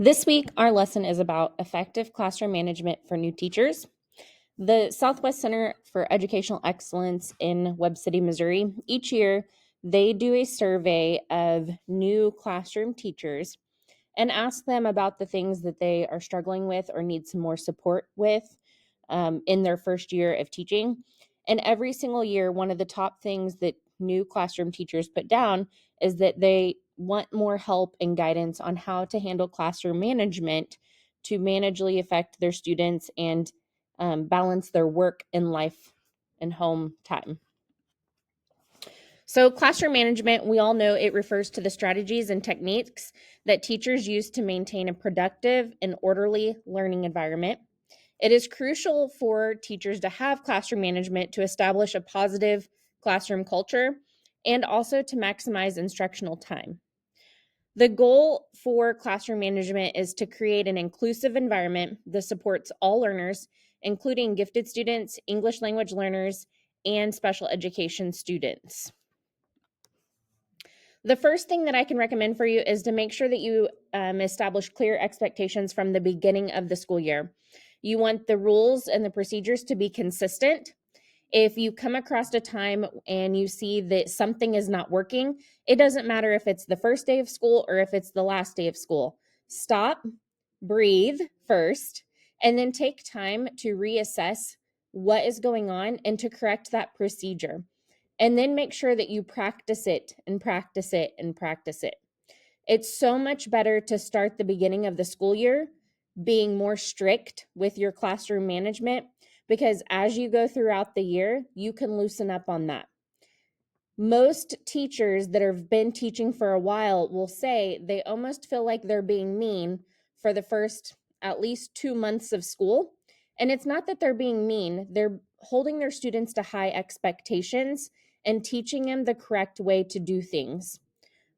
This week, our lesson is about effective classroom management for new teachers. The Southwest Center for Educational Excellence in Webb City, Missouri, each year they do a survey of new classroom teachers and ask them about the things that they are struggling with or need some more support with in their first year of teaching. And every single year, one of the top things that new classroom teachers put down is that they want more help and guidance on how to handle classroom management to manageably affect their students and balance their work and life and home time. So, classroom management, we all know it refers to the strategies and techniques that teachers use to maintain a productive and orderly learning environment. It is crucial for teachers to have classroom management to establish a positive classroom culture and also to maximize instructional time. The goal for classroom management is to create an inclusive environment that supports all learners, including gifted students, English language learners, and special education students. The first thing that I can recommend for you is to make sure that you establish clear expectations from the beginning of the school year. You want the rules and the procedures to be consistent. If you come across a time and you see that something is not working, it doesn't matter if it's the first day of school or if it's the last day of school. Stop, breathe first, and then take time to reassess what is going on and to correct that procedure. And then make sure that you practice it and practice it and practice it. It's so much better to start the beginning of the school year being more strict with your classroom management, because as you go throughout the year, you can loosen up on that. Most teachers that have been teaching for a while will say they almost feel like they're being mean for the first at least 2 months of school. And it's not that they're being mean, they're holding their students to high expectations and teaching them the correct way to do things.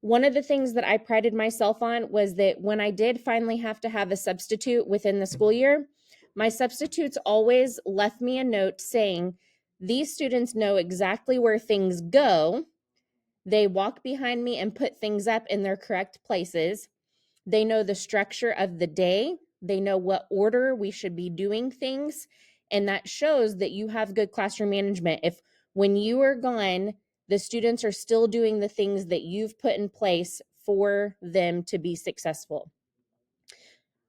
One of the things that I prided myself on was that when I did finally have to have a substitute within the school year, my substitutes always left me a note saying, these students know exactly where things go. They walk behind me and put things up in their correct places. They know the structure of the day. They know what order we should be doing things. And that shows that you have good classroom management. If when you are gone, the students are still doing the things that you've put in place for them to be successful.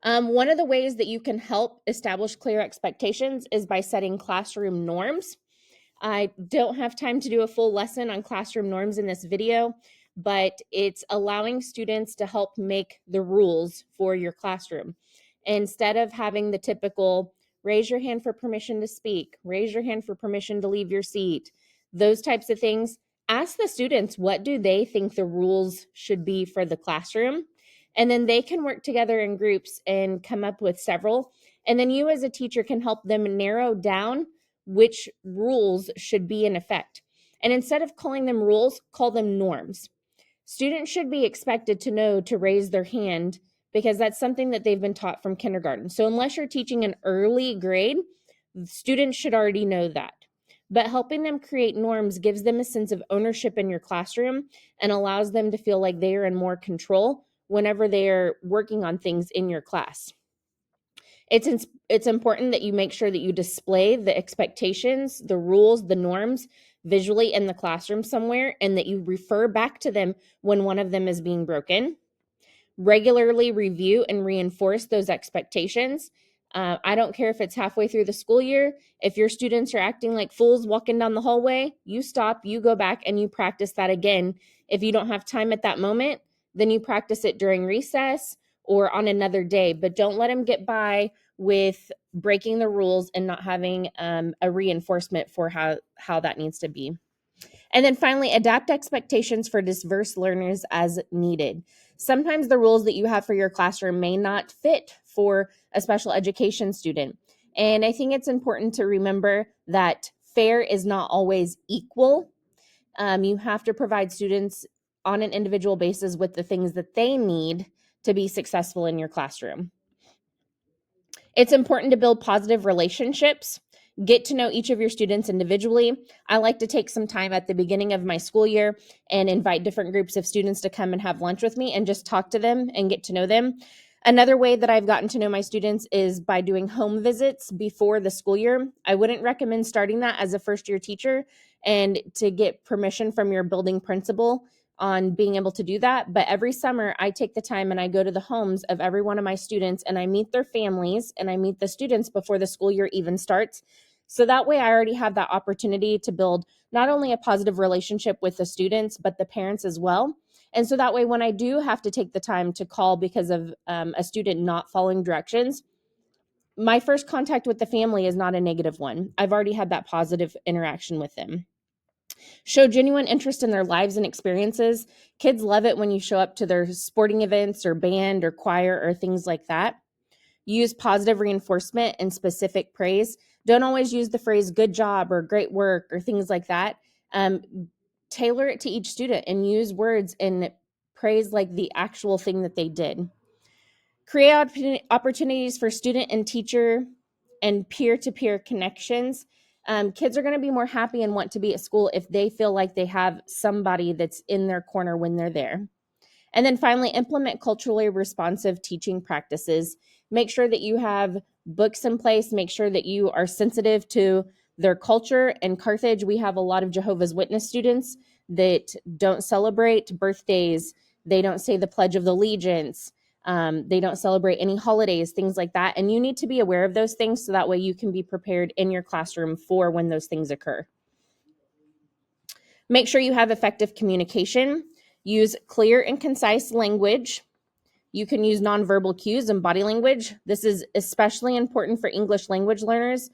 One of the ways that you can help establish clear expectations is by setting classroom norms. I don't have time to do a full lesson on classroom norms in this video, but it's allowing students to help make the rules for your classroom. Instead of having the typical raise your hand for permission to speak, raise your hand for permission to leave your seat, those types of things, ask the students what do they think the rules should be for the classroom. And then they can work together in groups and come up with several. And then you as a teacher can help them narrow down which rules should be in effect. And instead of calling them rules, call them norms. Students should be expected to know to raise their hand because that's something that they've been taught from kindergarten. So unless you're teaching an early grade, students should already know that. But helping them create norms gives them a sense of ownership in your classroom and allows them to feel like they are in more control whenever they are working on things in your class. It's important that you make sure that you display the expectations, the rules, the norms visually in the classroom somewhere, and that you refer back to them when one of them is being broken. Regularly review and reinforce those expectations. I don't care if it's halfway through the school year. If your students are acting like fools walking down the hallway, you stop, you go back, and you practice that again. If you don't have time at that moment, then you practice it during recess or on another day, but don't let them get by with breaking the rules and not having a reinforcement for how that needs to be. And then finally, adapt expectations for diverse learners as needed. Sometimes the rules that you have for your classroom may not fit for a special education student. And I think it's important to remember that fair is not always equal. You have to provide students on an individual basis with the things that they need to be successful in your classroom. It's important to build positive relationships. Get to know each of your students individually. I like to take some time at the beginning of my school year and invite different groups of students to come and have lunch with me and just talk to them and get to know them. Another way that I've gotten to know my students is by doing home visits before the school year. I wouldn't recommend starting that as a first year teacher and to get permission from your building principal on being able to do that. But every summer, I take the time and I go to the homes of every one of my students and I meet their families and I meet the students before the school year even starts. So that way, I already have that opportunity to build not only a positive relationship with the students, but the parents as well. And so that way, when I do have to take the time to call because of a student not following directions, my first contact with the family is not a negative one. I've already had that positive interaction with them. Show genuine interest in their lives and experiences. Kids love it when you show up to their sporting events or band or choir or things like that. Use positive reinforcement and specific praise. Don't always use the phrase good job or great work or things like that. Tailor it to each student and use words and praise like the actual thing that they did. Create opportunities for student and teacher and peer-to-peer connections. Kids are going to be more happy and want to be at school if they feel like they have somebody that's in their corner when they're there. And then finally, implement culturally responsive teaching practices. Make sure that you have books in place. Make sure that you are sensitive to their culture. In Carthage, we have a lot of Jehovah's Witness students that don't celebrate birthdays. They don't say the Pledge of Allegiance. They don't celebrate any holidays, things like that. And you need to be aware of those things so that way you can be prepared in your classroom for when those things occur. Make sure you have effective communication. Use clear and concise language. You can use nonverbal cues and body language. This is especially important for English language learners.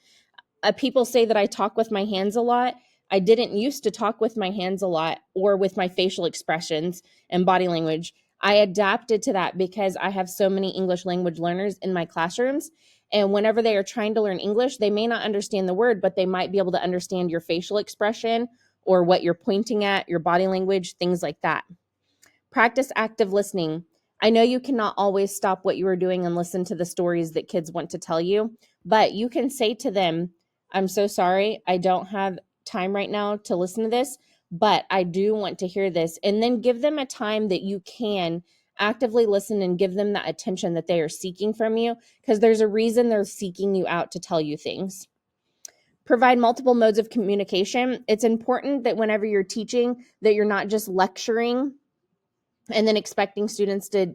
People say that I talk with my hands a lot. I didn't used to talk with my hands a lot or with my facial expressions and body language. I adapted to that because I have so many English language learners in my classrooms. And whenever they are trying to learn English, they may not understand the word, but they might be able to understand your facial expression or what you're pointing at, your body language, things like that. Practice active listening. I know you cannot always stop what you are doing and listen to the stories that kids want to tell you, but you can say to them, I'm so sorry, I don't have time right now to listen to this, but I do want to hear this. And then give them a time that you can actively listen and give them that attention that they are seeking from you, because there's a reason they're seeking you out to tell you things. Provide multiple modes of communication. It's important that whenever you're teaching, that you're not just lecturing and then expecting students to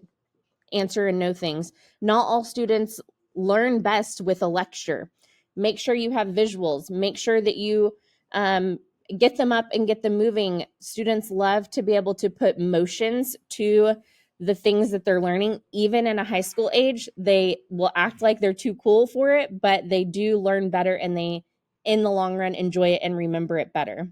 answer and know things. Not all students learn best with a lecture. Make sure you have visuals. Make sure that you get them up and get them moving. Students love to be able to put motions to the things that they're learning. Even in a high school age, they will act like they're too cool for it, but they do learn better and they, in the long run, enjoy it and remember it better.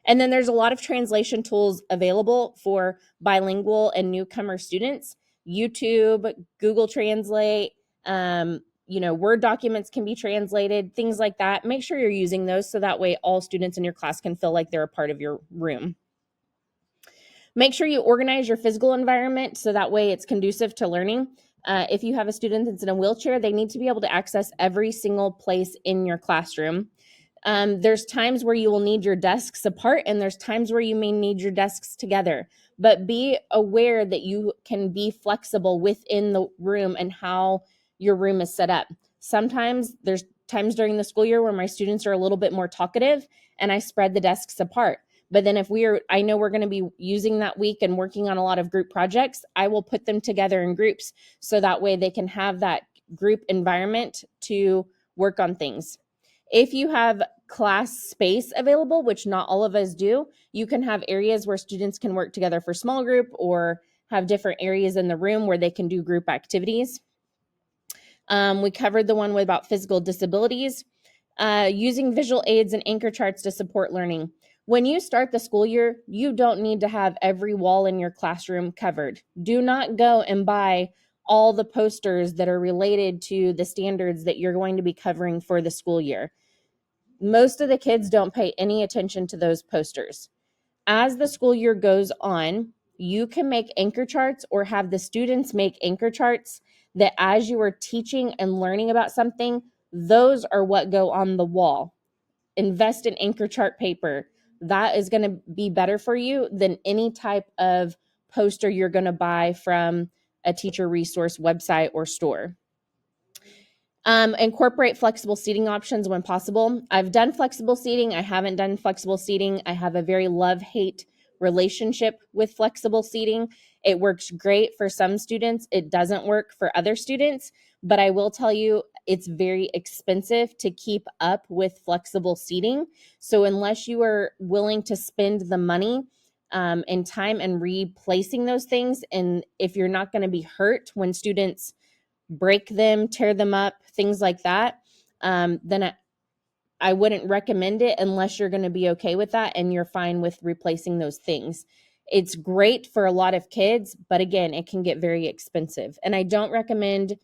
And then there's a lot of translation tools available for bilingual and newcomer students. YouTube, Google Translate, Word documents can be translated, things like that. Make sure you're using those so that way all students in your class can feel like they're a part of your room. Make sure you organize your physical environment so that way it's conducive to learning. If you have a student that's in a wheelchair, they need to be able to access every single place in your classroom. There's times where you will need your desks apart and there's times where you may need your desks together, but be aware that you can be flexible within the room and how your room is set up. Sometimes there's times during the school year where my students are a little bit more talkative and I spread the desks apart. But then if I know we're going to be using that week and working on a lot of group projects, I will put them together in groups so that way they can have that group environment to work on things. If you have class space available, which not all of us do, you can have areas where students can work together for small group or have different areas in the room where they can do group activities. We covered the one about physical disabilities, using visual aids and anchor charts to support learning. When you start the school year, you don't need to have every wall in your classroom covered. Do not go and buy all the posters that are related to the standards that you're going to be covering for the school year. Most of the kids don't pay any attention to those posters. As the school year goes on, you can make anchor charts or have the students make anchor charts that as you are teaching and learning about something, those are what go on the wall. Invest in anchor chart paper. That is going to be better for you than any type of poster you're going to buy from a teacher resource website or store. Incorporate flexible seating options when possible. I've done flexible seating. I haven't done flexible seating. I have a very love-hate relationship with flexible seating. It works great for some students. It doesn't work for other students, but I will tell you it's very expensive to keep up with flexible seating. So unless you are willing to spend the money and time and replacing those things, and if you're not going to be hurt when students break them, tear them up, things like that, then I wouldn't recommend it unless you're going to be okay with that and you're fine with replacing those things. It's great for a lot of kids, but again, it can get very expensive. And I don't recommend,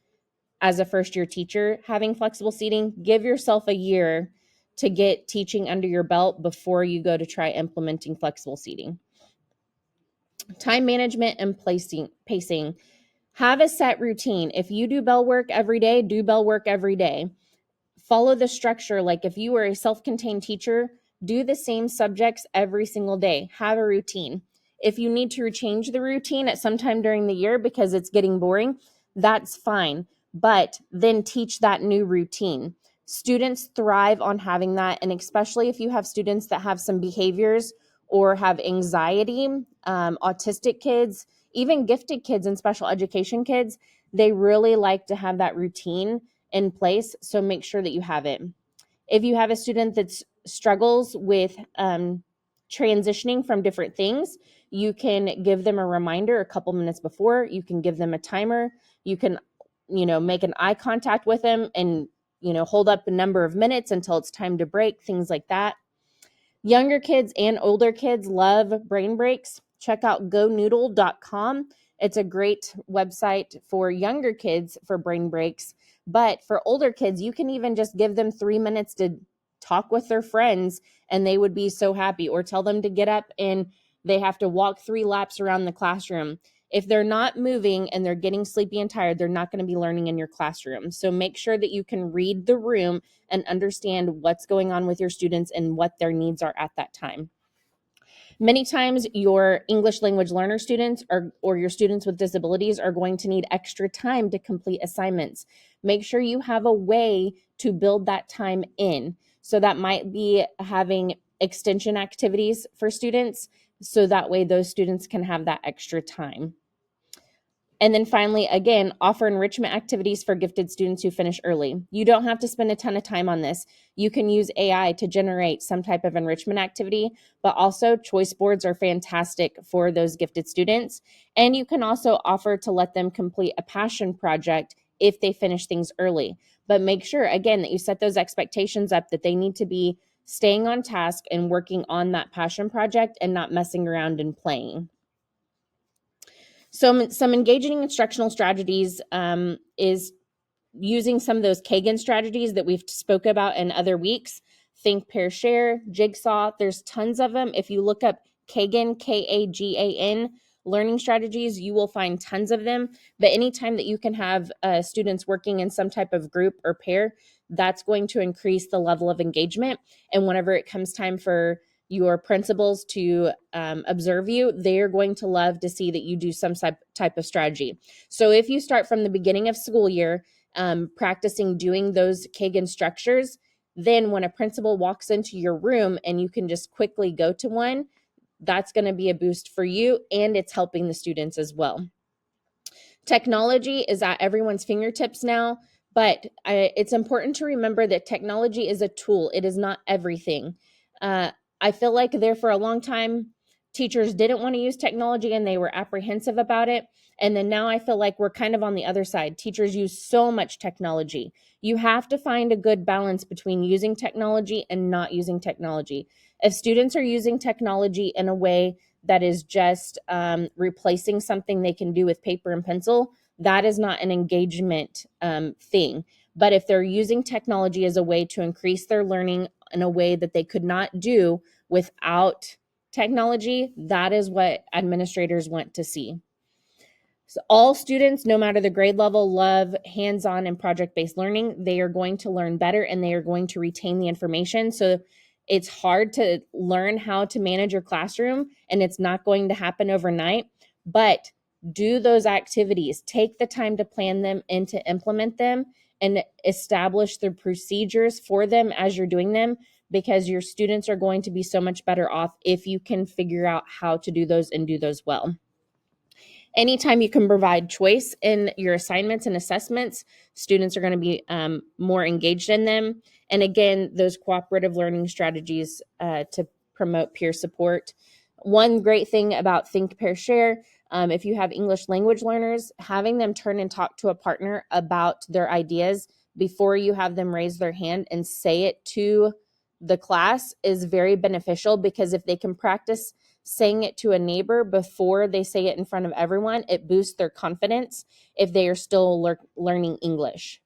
as a first-year teacher, having flexible seating. Give yourself a year to get teaching under your belt before you go to try implementing flexible seating. Time management and pacing. Have a set routine. If you do bell work every day, do bell work every day. Follow the structure. Like if you were a self-contained teacher, do the same subjects every single day. Have a routine. If you need to change the routine at some time during the year because it's getting boring, that's fine. But then teach that new routine. Students thrive on having that, and especially if you have students that have some behaviors or have anxiety, autistic kids, even gifted kids and special education kids, they really like to have that routine in place. So make sure that you have it. If you have a student that struggles with transitioning from different things, you can give them a reminder a couple minutes before. You can give them a timer. You can, make an eye contact with them and, hold up a number of minutes until it's time to break, things like that. Younger kids and older kids love brain breaks. Check out gonoodle.com. It's a great website for younger kids for brain breaks. But for older kids, you can even just give them 3 minutes to talk with their friends and they would be so happy, or tell them to get up and they have to walk 3 laps around the classroom. If they're not moving and they're getting sleepy and tired, they're not going to be learning in your classroom. So make sure that you can read the room and understand what's going on with your students and what their needs are at that time. Many times your English language learner students or your students with disabilities are going to need extra time to complete assignments. Make sure you have a way to build that time in. So that might be having extension activities for students, so that way those students can have that extra time. And then finally, again, offer enrichment activities for gifted students who finish early. You don't have to spend a ton of time on this. You can use AI to generate some type of enrichment activity, but also choice boards are fantastic for those gifted students. And you can also offer to let them complete a passion project if they finish things early. But make sure, again, that you set those expectations up that they need to be staying on task and working on that passion project and not messing around and playing. So some engaging instructional strategies is using some of those Kagan strategies that we've spoke about in other weeks. Think, pair, share, jigsaw. There's tons of them. If you look up Kagan, Kagan, learning strategies, you will find tons of them. But anytime that you can have students working in some type of group or pair, that's going to increase the level of engagement. And whenever it comes time for your principals to observe you, they're going to love to see that you do some type of strategy. So if you start from the beginning of school year, practicing doing those Kagan structures, then when a principal walks into your room and you can just quickly go to one, that's going to be a boost for you, and it's helping the students as well. Technology is at everyone's fingertips now, but it's important to remember that technology is a tool. It is not everything. I feel like there for a long time, teachers didn't want to use technology and they were apprehensive about it. And then now I feel like we're kind of on the other side. Teachers use so much technology. You have to find a good balance between using technology and not using technology. If students are using technology in a way that is just replacing something they can do with paper and pencil, that is not an engagement thing. But if they're using technology as a way to increase their learning in a way that they could not do without technology, that is what administrators want to see. So all students, no matter the grade level, love hands-on and project-based learning. They are going to learn better and they are going to retain the information. So it's hard to learn how to manage your classroom and it's not going to happen overnight, but Do those activities. Take the time to plan them and to implement them, and establish the procedures for them as you're doing them, because your students are going to be so much better off if you can figure out how to do those and do those well. Anytime you can provide choice in your assignments and assessments, students are going to be more engaged in them. And again, those cooperative learning strategies to promote peer support. One great thing about Think, Pair, Share, if you have English language learners, having them turn and talk to a partner about their ideas before you have them raise their hand and say it to the class is very beneficial, because if they can practice saying it to a neighbor before they say it in front of everyone, it boosts their confidence if they are still learning English.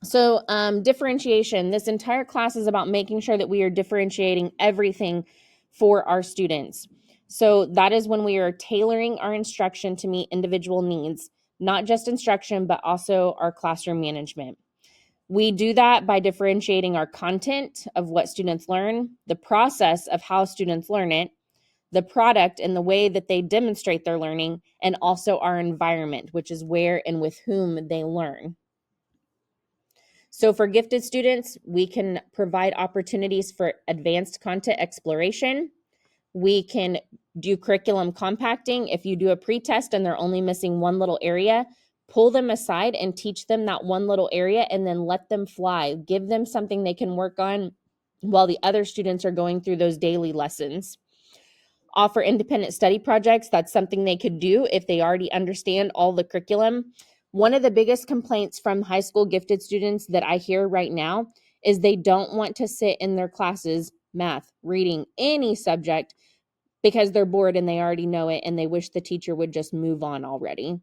So differentiation, this entire class is about making sure that we are differentiating everything for our students. So that is when we are tailoring our instruction to meet individual needs, not just instruction, but also our classroom management. We do that by differentiating our content of what students learn, the process of how students learn it, the product and the way that they demonstrate their learning, and also our environment, which is where and with whom they learn. So for gifted students, we can provide opportunities for advanced content exploration. We can do curriculum compacting. If you do a pretest and they're only missing one little area, pull them aside and teach them that one little area, and then let them fly. Give them something they can work on while the other students are going through those daily lessons. Offer independent study projects. That's something they could do if they already understand all the curriculum. One of the biggest complaints from high school gifted students that I hear right now is they don't want to sit in their classes, math, reading, any subject, because they're bored and they already know it, and they wish the teacher would just move on already.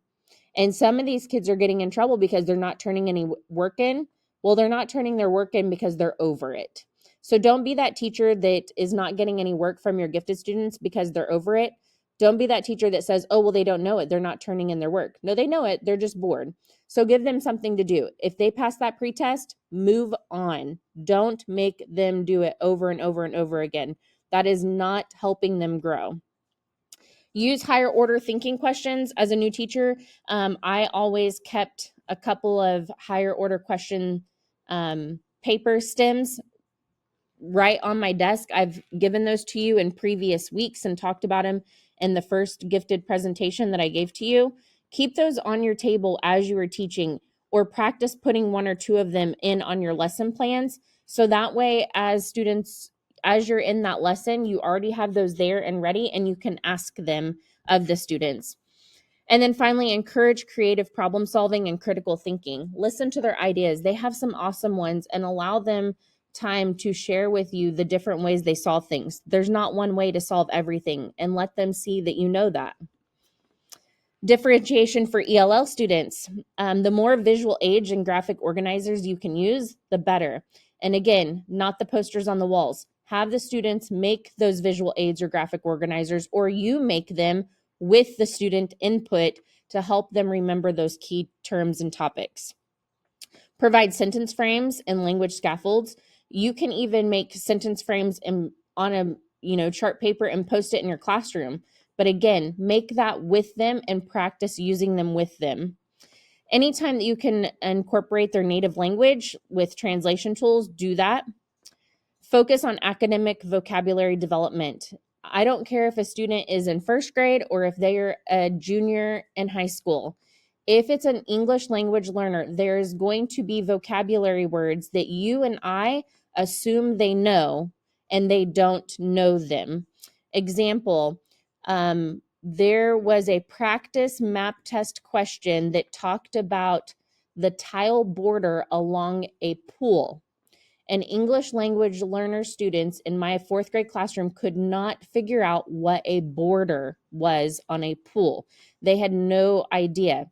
And some of these kids are getting in trouble because they're not turning any work in. Well, they're not turning their work in because they're over it. So don't be that teacher that is not getting any work from your gifted students because they're over it. Don't be that teacher that says, oh, well, they don't know it, they're not turning in their work. No, they know it, they're just bored. So give them something to do. If they pass that pretest, move on. Don't make them do it over and over and over again. That is not helping them grow. Use higher order thinking questions. As a new teacher, I always kept a couple of higher order question paper stems right on my desk. I've given those to you in previous weeks and talked about them in the first gifted presentation that I gave to you. Keep those on your table as you are teaching, or practice putting one or two of them in on your lesson plans. So that way, as students, as you're in that lesson, you already have those there and ready, and you can ask them of the students. And then finally, encourage creative problem solving and critical thinking. Listen to their ideas. They have some awesome ones, and allow them time to share with you the different ways they solve things. There's not one way to solve everything, and let them see that you know that. Differentiation for ELL students. The more visual aids and graphic organizers you can use, the better. And again, not the posters on the walls. Have the students make those visual aids or graphic organizers, or you make them with the student input to help them remember those key terms and topics. Provide sentence frames and language scaffolds. You can even make sentence frames on a chart paper and post it in your classroom. But again, make that with them and practice using them with them. Anytime that you can incorporate their native language with translation tools, do that. Focus on academic vocabulary development. I don't care if a student is in first grade or if they're a junior in high school. If it's an English language learner, there's going to be vocabulary words that you and I assume they know, and they don't know them. Example, there was a practice map test question that talked about the tile border along a pool. And English language learner students in my fourth grade classroom could not figure out what a border was on a pool. They had no idea.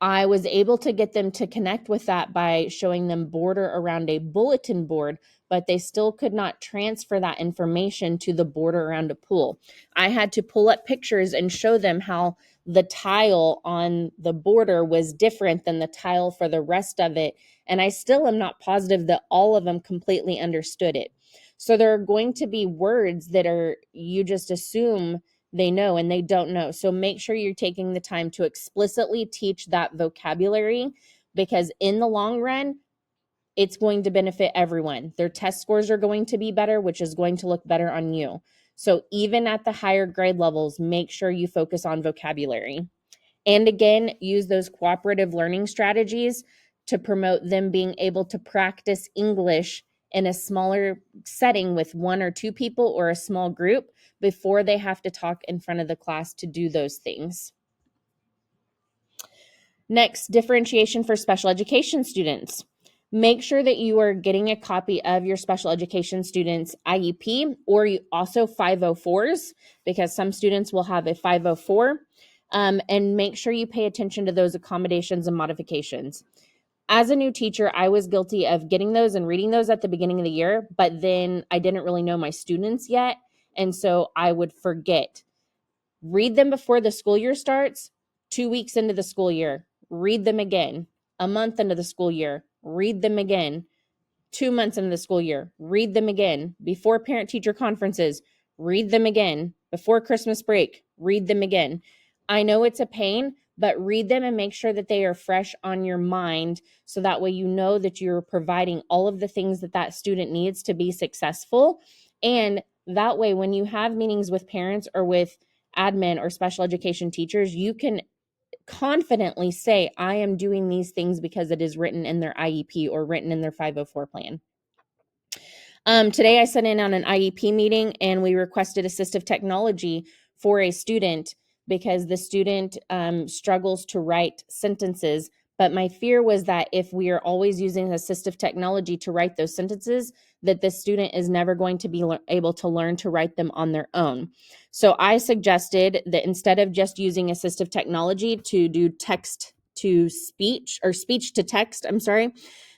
I was able to get them to connect with that by showing them border around a bulletin board, but they still could not transfer that information to the border around a pool. I had to pull up pictures and show them how the tile on the border was different than the tile for the rest of it. And I still am not positive that all of them completely understood it. So there are going to be words that you just assume they know and they don't know. So make sure you're taking the time to explicitly teach that vocabulary, because in the long run, it's going to benefit everyone. Their test scores are going to be better, which is going to look better on you. So even at the higher grade levels, make sure you focus on vocabulary. And again, use those cooperative learning strategies to promote them being able to practice English in a smaller setting with one or two people or a small group before they have to talk in front of the class to do those things. Next, differentiation for special education students. Make sure that you are getting a copy of your special education students' IEP, or you also 504s, because some students will have a 504, and make sure you pay attention to those accommodations and modifications. As a new teacher, I was guilty of getting those and reading those at the beginning of the year, but then I didn't really know my students yet, and so I would forget. Read them before the school year starts, 2 weeks into the school year, read them again. A month into the school year, read them again. 2 months into the school year, read them again. Before parent-teacher conferences, read them again. Before Christmas break, read them again. I know it's a pain, but read them and make sure that they are fresh on your mind, so that way you know that you're providing all of the things that that student needs to be successful. And that way, when you have meetings with parents or with admin or special education teachers, you can confidently say, I am doing these things because it is written in their IEP or written in their 504 plan. Today I sat in on an IEP meeting and we requested assistive technology for a student because the student struggles to write sentences. But my fear was that if we are always using assistive technology to write those sentences, that the student is never going to be able to learn to write them on their own. So I suggested that instead of just using assistive technology to do text to speech or speech to text,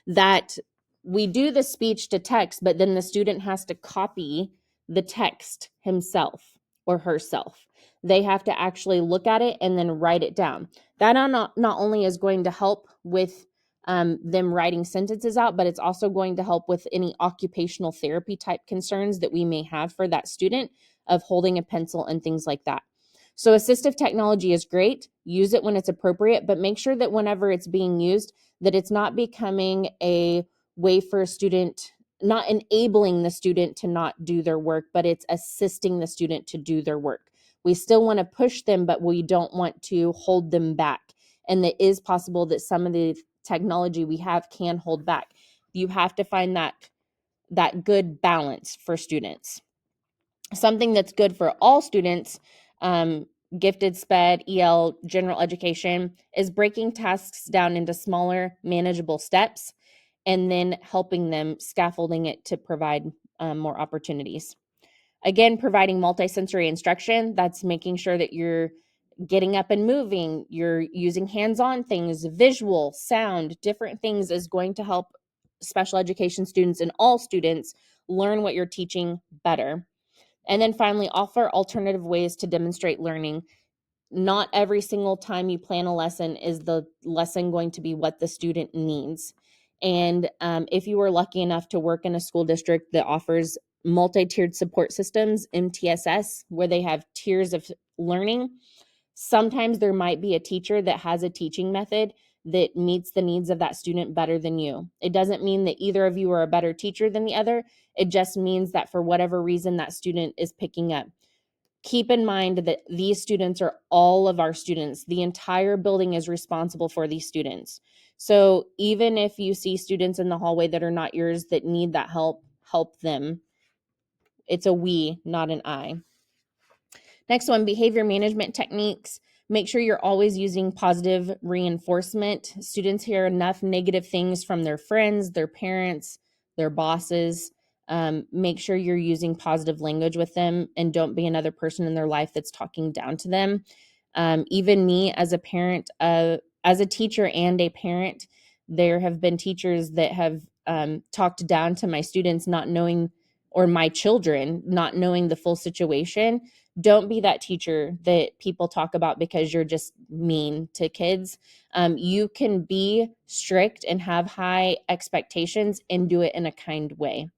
that we do the speech to text, but then the student has to copy the text himself or herself. They have to actually look at it and then write it down. That not only is going to help with them writing sentences out, but it's also going to help with any occupational therapy type concerns that we may have for that student of holding a pencil and things like that. So assistive technology is great. Use it when it's appropriate, but make sure that whenever it's being used, that it's not becoming a way for a student, not enabling the student to not do their work, but it's assisting the student to do their work. We still want to push them, but we don't want to hold them back. And it is possible that some of the technology we have can hold back. You have to find that good balance for students. Something that's good for all students, gifted, SPED, EL, general education, is breaking tasks down into smaller, manageable steps and then helping them, scaffolding it to provide more opportunities. Again, providing multisensory instruction, that's making sure that you're getting up and moving, you're using hands-on things, visual, sound, different things is going to help special education students and all students learn what you're teaching better. And then finally, offer alternative ways to demonstrate learning. Not every single time you plan a lesson is the lesson going to be what the student needs. And if you are lucky enough to work in a school district that offers multi-tiered support systems, MTSS, where they have tiers of learning, sometimes there might be a teacher that has a teaching method that meets the needs of that student better than you. It doesn't mean that either of you are a better teacher than the other. It just means that for whatever reason that student is picking up. Keep in mind that these students are all of our students. The entire building is responsible for these students. So even if you see students in the hallway that are not yours that need that help, help them. It's a we, not an I. Next one, behavior management techniques. Make sure you're always using positive reinforcement. Students hear enough negative things from their friends, their parents, their bosses. Make sure you're using positive language with them and don't be another person in their life that's talking down to them. Even me as a parent, as a teacher and a parent, there have been teachers that have talked down to my students not knowing, or my children not knowing the full situation. Don't be that teacher that people talk about because you're just mean to kids. You can be strict and have high expectations and do it in a kind way.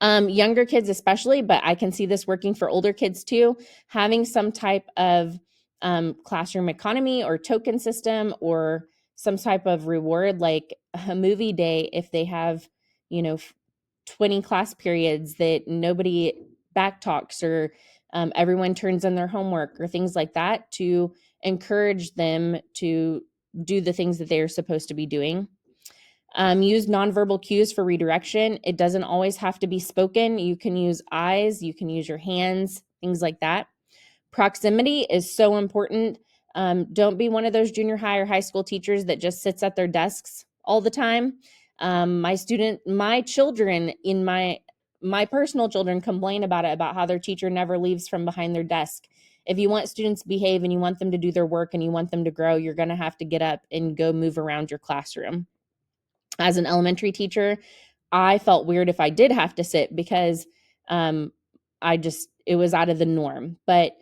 Younger kids especially, but I can see this working for older kids too, having some type of classroom economy or token system or some type of reward, like a movie day. If they have, 20 class periods that nobody back talks, or everyone turns in their homework or things like that, to encourage them to do the things that they're supposed to be doing. Use nonverbal cues for redirection. It doesn't always have to be spoken. You can use eyes, you can use your hands, things like that. Proximity is so important. Don't be one of those junior high or high school teachers that just sits at their desks all the time. My children in my personal children complain about it, about how their teacher never leaves from behind their desk. If you want students to behave and you want them to do their work and you want them to grow, you're going to have to get up and go move around your classroom. As an elementary teacher, I felt weird if I did have to sit, because it was out of the norm. But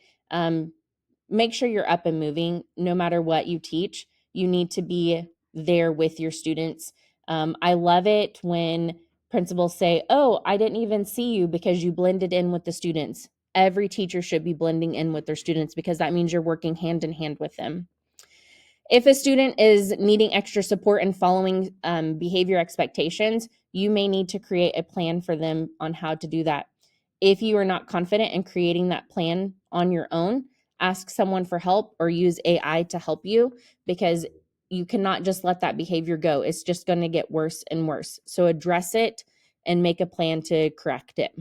make sure you're up and moving no matter what you teach. You need to be there with your students. I love it when principals say, "Oh, I didn't even see you because you blended in with the students." Every teacher should be blending in with their students, because that means you're working hand in hand with them. If a student is needing extra support and following behavior expectations, you may need to create a plan for them on how to do that. If you are not confident in creating that plan on your own, ask someone for help or use AI to help you, because you cannot just let that behavior go. It's just going to get worse and worse. So address it and make a plan to correct it.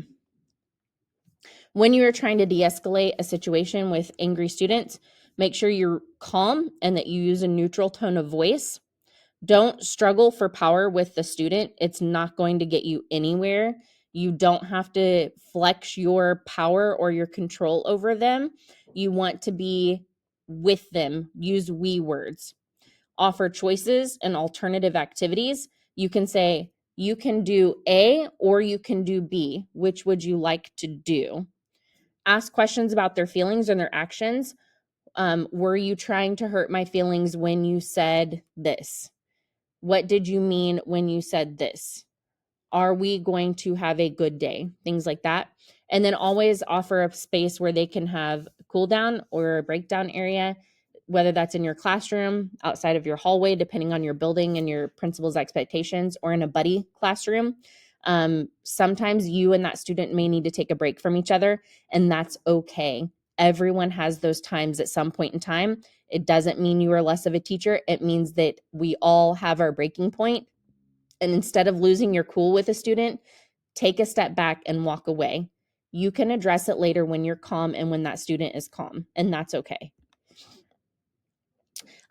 When you are trying to de-escalate a situation with angry students, make sure you're calm and that you use a neutral tone of voice. Don't struggle for power with the student. It's not going to get you anywhere. You don't have to flex your power or your control over them. You want to be with them. Use we words. Offer choices and alternative activities. You can say, you can do A or you can do B. Which would you like to do? Ask questions about their feelings and their actions. Were you trying to hurt my feelings when you said this? What did you mean when you said this? Are we going to have a good day? Things like that. And then always offer a space where they can have a cool down or a breakdown area, whether that's in your classroom, outside of your hallway, depending on your building and your principal's expectations, or in a buddy classroom. Sometimes you and that student may need to take a break from each other, and that's okay. Everyone has those times at some point in time. It doesn't mean you are less of a teacher. It means that we all have our breaking point. And instead of losing your cool with a student, take a step back and walk away. You can address it later when you're calm and when that student is calm, and that's okay.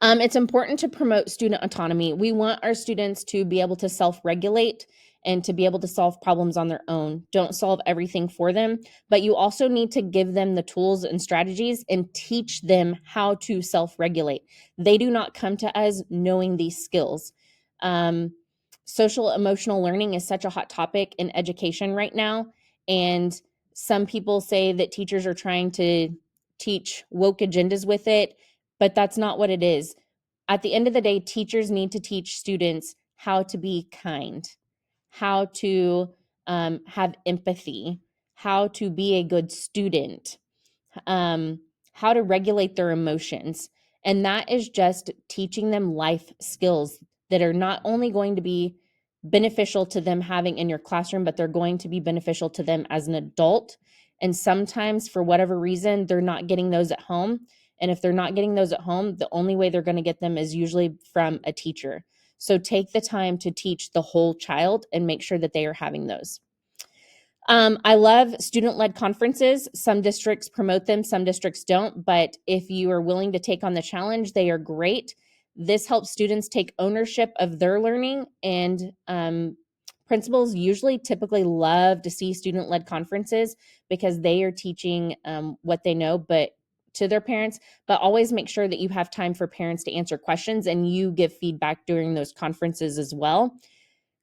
It's important to promote student autonomy. We want our students to be able to self-regulate and to be able to solve problems on their own. Don't solve everything for them, but you also need to give them the tools and strategies and teach them how to self-regulate. They do not come to us knowing these skills. Social emotional learning is such a hot topic in education right now, and some people say that teachers are trying to teach woke agendas with it, but that's not what it is. At the end of the day, teachers need to teach students how to be kind, how to have empathy, how to be a good student, how to regulate their emotions. And that is just teaching them life skills that are not only going to be beneficial to them having in your classroom, but they're going to be beneficial to them as an adult. And sometimes, for whatever reason, they're not getting those at home. And if they're not getting those at home, the only way they're going to get them is usually from a teacher. So take the time to teach the whole child and make sure that they are having those. I love student-led conferences. Some districts promote them, some districts don't, but if you are willing to take on the challenge, they are great. This helps students take ownership of their learning, and principals usually typically love to see student-led conferences because they are teaching what they know, but to their parents, but always make sure that you have time for parents to answer questions and you give feedback during those conferences as well.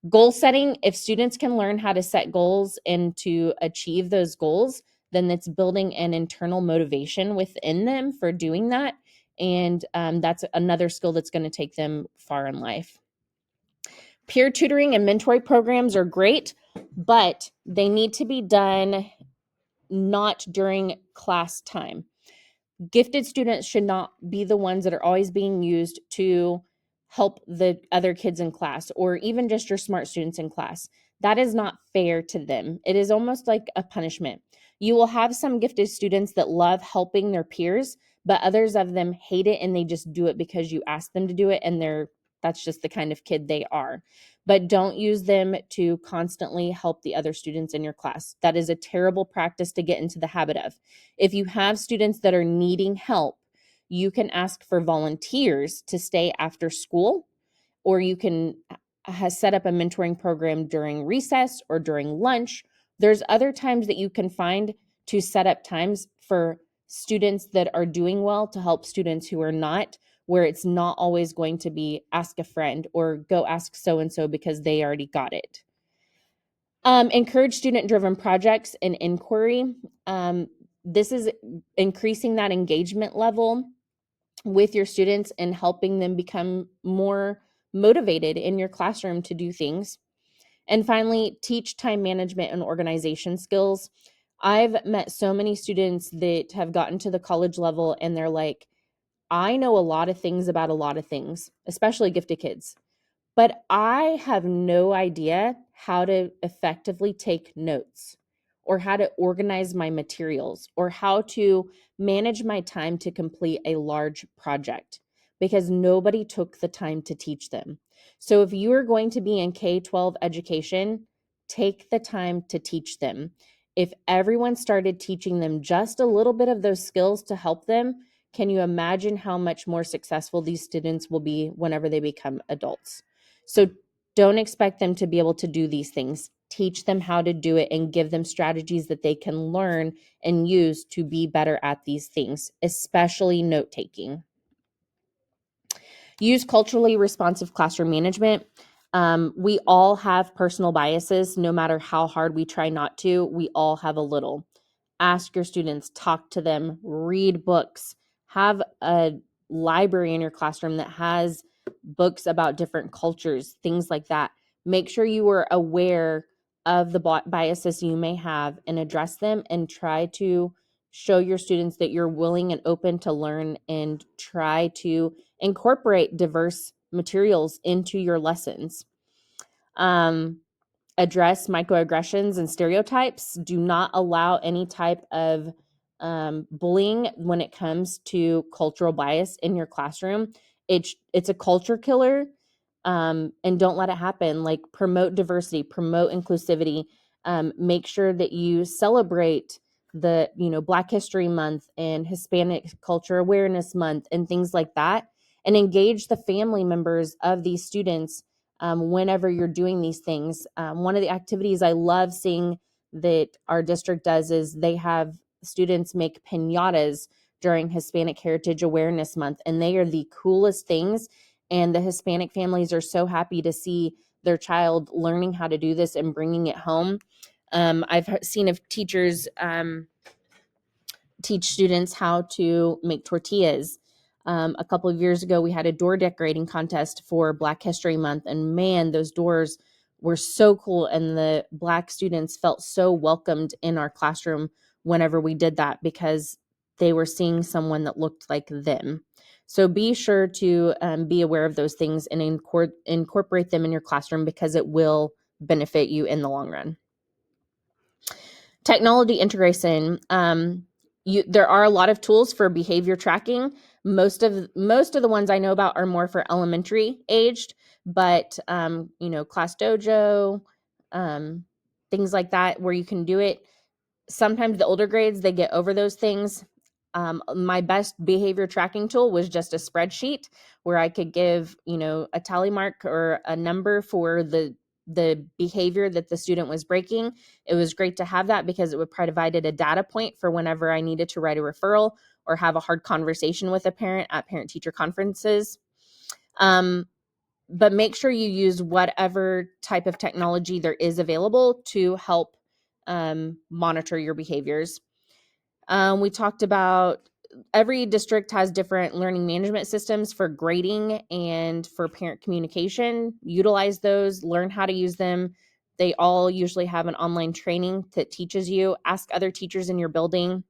Goal setting, if students can learn how to set goals and to achieve those goals, then it's building an internal motivation within them for doing that. And that's another skill that's going to take them far in life. Peer tutoring and mentoring programs are great. but they need to be done not during class time. Gifted students should not be the ones that are always being used to help the other kids in class, or even just your smart students in class. That is not fair to them. It is almost like a punishment. You will have some gifted students that love helping their peers, but others of them hate it and they just do it because you ask them to do it, and that's just the kind of kid they are. But don't use them to constantly help the other students in your class. That is a terrible practice to get into the habit of. If you have students that are needing help, you can ask for volunteers to stay after school, or you can set up a mentoring program during recess or during lunch. There's other times that you can find to set up times for students that are doing well to help students who are not, where it's not always going to be ask a friend or go ask so-and-so because they already got it. Encourage student-driven projects and inquiry. This is increasing that engagement level with your students and helping them become more motivated in your classroom to do things. And finally, teach time management and organization skills. I've met so many students that have gotten to the college level and they're like, I know a lot of things about a lot of things, especially gifted kids, but I have no idea how to effectively take notes or how to organize my materials or how to manage my time to complete a large project because nobody took the time to teach them. So if you are going to be in K-12 education, take the time to teach them. If everyone started teaching them just a little bit of those skills to help them, can you imagine how much more successful these students will be whenever they become adults? So don't expect them to be able to do these things. Teach them how to do it and give them strategies that they can learn and use to be better at these things, especially note taking. Use culturally responsive classroom management. We all have personal biases, no matter how hard we try not to. We all have a little. Ask your students, talk to them, read books, have a library in your classroom that has books about different cultures, things like that. Make sure you are aware of the biases you may have and address them, and try to show your students that you're willing and open to learn, and try to incorporate diverse materials into your lessons. Address microaggressions and stereotypes. Do not allow any type of bullying when it comes to cultural bias in your classroom. It's a culture killer, and don't let it happen. Like, promote diversity, promote inclusivity. Make sure that you celebrate the Black History Month and Hispanic Culture Awareness Month and things like that, and engage the family members of these students whenever you're doing these things. One of the activities I love seeing that our district does is they have students make piñatas during Hispanic Heritage Awareness Month, and they are the coolest things. And the Hispanic families are so happy to see their child learning how to do this and bringing it home. I've seen of teachers teach students how to make tortillas. A couple of years ago, we had a door decorating contest for Black History Month, and man, those doors were so cool, and the Black students felt so welcomed in our classroom whenever we did that, because they were seeing someone that looked like them. So be sure to be aware of those things and incorporate them in your classroom, because it will benefit you in the long run. Technology integration. There are a lot of tools for behavior tracking. Most of the ones I know about are more for elementary aged, but Class Dojo, things like that, where you can do it. Sometimes the older grades, they get over those things. My best behavior tracking tool was just a spreadsheet where I could give a tally mark or a number for the behavior that the student was breaking. It was great to have that because it would provided a data point for whenever I needed to write a referral or have a hard conversation with a parent at parent-teacher conferences. But make sure you use whatever type of technology there is available to help monitor your behaviors. We talked about every district has different learning management systems for grading and for parent communication. Utilize those, learn how to use them, They all usually have an online training that teaches you. Ask other teachers in your building.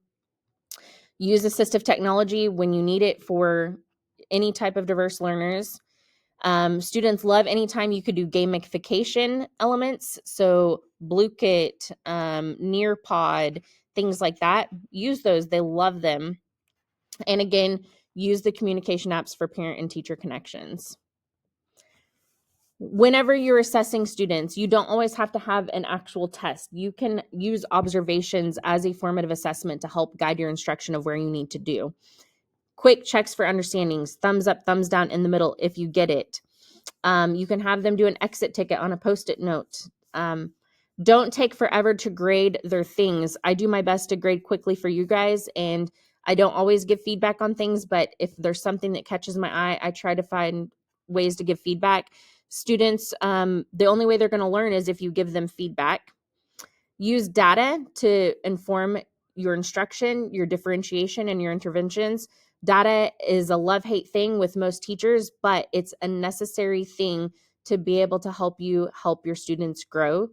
Use assistive technology when you need it for any type of diverse learners. Students love anytime you could do gamification elements. So Blue-Kit, Nearpod, things like that. Use those. They love them. And again, use the communication apps for parent and teacher connections. Whenever you're assessing students, you don't always have to have an actual test. You can use observations as a formative assessment to help guide your instruction of where you need to do. Quick checks for understandings, thumbs up, thumbs down in the middle if you get it. You can have them do an exit ticket on a Post-it note. Don't take forever to grade their things. I do my best to grade quickly for you guys, and I don't always give feedback on things, but if there's something that catches my eye, I try to find ways to give feedback. Students, the only way they're going to learn is if you give them feedback. Use data to inform your instruction, your differentiation, and your interventions. Data is a love-hate thing with most teachers, but it's a necessary thing to be able to help you help your students grow.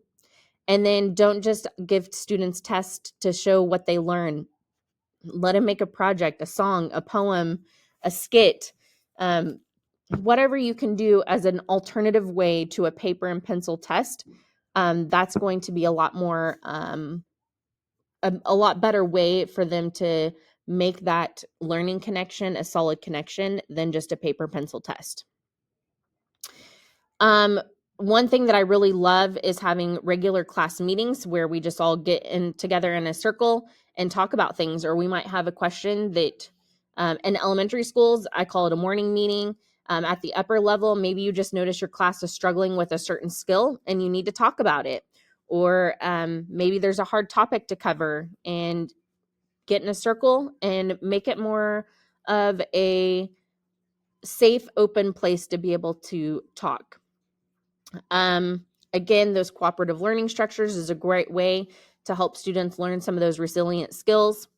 And then don't just give students tests to show what they learn. Let them make a project, a song, a poem, a skit, whatever you can do as an alternative way to a paper and pencil test. That's going to be a lot more a lot better way for them to make that learning connection a solid connection than just a paper pencil test. One thing that I really love is having regular class meetings where we just all get in together in a circle and talk about things, or we might have a question that in elementary schools, I call it a morning meeting. At the upper level, maybe you just notice your class is struggling with a certain skill and you need to talk about it. Or maybe there's a hard topic to cover, and get in a circle and make it more of a safe, open place to be able to talk. Again, those cooperative learning structures is a great way to help students learn some of those resilient skills.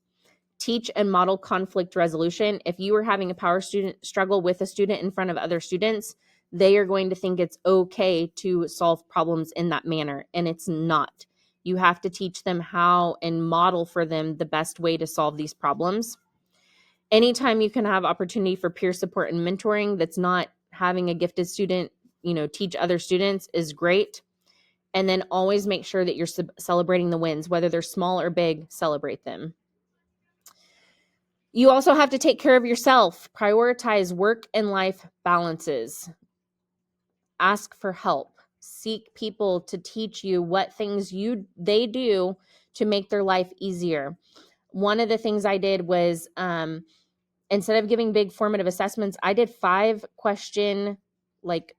Teach and model conflict resolution. If you are having a power student struggle with a student in front of other students, they are going to think it's okay to solve problems in that manner, and it's not. You have to teach them how and model for them the best way to solve these problems. Anytime you can have opportunity for peer support and mentoring that's not having a gifted student, teach other students is great. And then always make sure that you're celebrating the wins, whether they're small or big, celebrate them. You also have to take care of yourself. Prioritize work and life balances. Ask for help. Seek people to teach you what things they do to make their life easier. One of the things I did was instead of giving big formative assessments, I did 5 question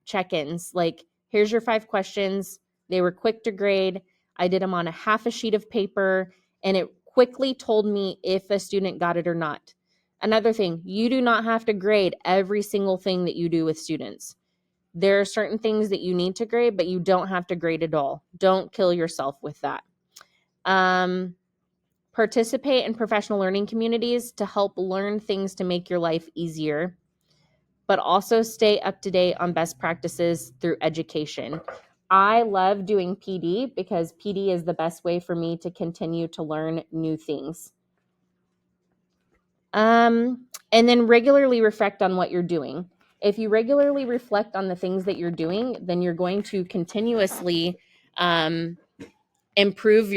check-ins. Here's your 5 questions. They were quick to grade. I did them on a half a sheet of paper, and it quickly told me if a student got it or not. Another thing, you do not have to grade every single thing that you do with students. There are certain things that you need to grade, but you don't have to grade it all. Don't kill yourself with that. Participate in professional learning communities to help learn things to make your life easier, but also stay up to date on best practices through education. I love doing PD because PD is the best way for me to continue to learn new things. And then regularly reflect on what you're doing. If you regularly reflect on the things that you're doing, then you're going to continuously improve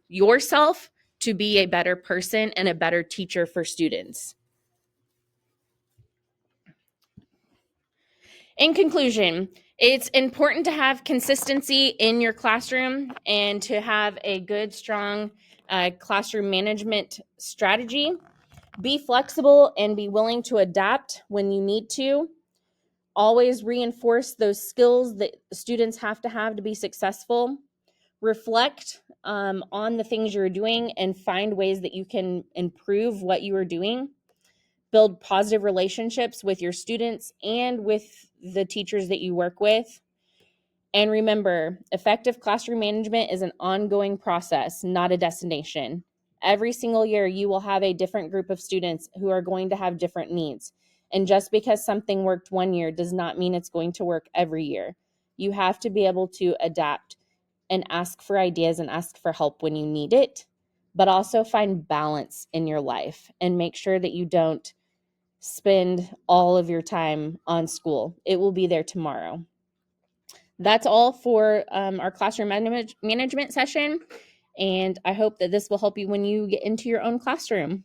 yourself to be a better person and a better teacher for students. In conclusion, it's important to have consistency in your classroom and to have a good, strong classroom management strategy. Be flexible and be willing to adapt when you need to. Always reinforce those skills that students have to be successful. Reflect on the things you're doing and find ways that you can improve what you are doing. Build positive relationships with your students and with the teachers that you work with. And remember, effective classroom management is an ongoing process, not a destination. Every single year, you will have a different group of students who are going to have different needs. And just because something worked one year does not mean it's going to work every year. You have to be able to adapt. and ask for ideas and ask for help when you need it, but also find balance in your life and make sure that you don't spend all of your time on school. It will be there tomorrow. That's all for our classroom management session. And I hope that this will help you when you get into your own classroom.